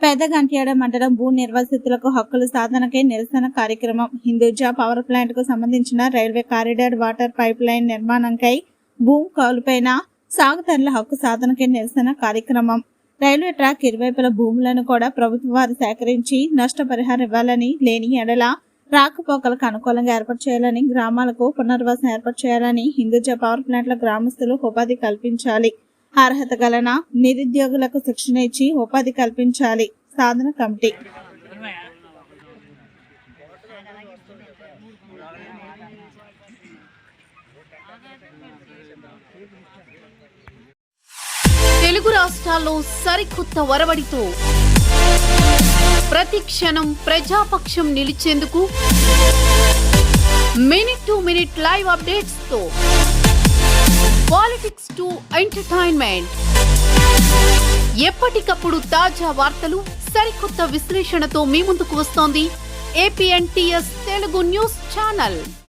పెదగంట్యాడ మండలం భూ నిర్వాసితులకు హక్కుల సాధనకై నిరసన కార్యక్రమం. హిందూజా పవర్ ప్లాంట్ కు సంబంధించిన railway corridor water pipe line నిర్మాణంకై భూమి కౌలుపైన సాగుదారుల హక్కు సాధనకై నిరసన కార్యక్రమం. రైల్వే ట్రాక్ ఇరువైపుల భూములను కూడా ప్రభుత్వం వారు సేకరించి నష్టపరిహారం ఇవ్వాలని, లేని ఎడల రాకపోకలకు అనుకూలంగా ఏర్పాటు చేయాలని, గ్రామాలకు పునర్వాసం ఏర్పాటు చేయాలని, హిందూజా పవర్ ప్లాంట్ల గ్రామస్తులకు ఉపాధి కల్పించాలి. అర్హత గలన నిరుద్యోగులకు శిక్షణ ఇచ్చి ఉపాధి కల్పించాలి. సాధన కమిటీ. తెలుగు రాష్ట్రాల్లో సరికొత్త వరవడితో ప్రతి క్షణం ప్రజాపక్షం నిలిచేందుకు minute to minute live updates తో పాలిటిక్స్ టు ఎంటర్టైన్మెంట్, ఎప్పటికప్పుడు తాజా వార్తలు, సరికొత్త విశ్లేషణతో మీ ముందుకు వస్తోంది APNTS తెలుగు న్యూస్ ఛానల్.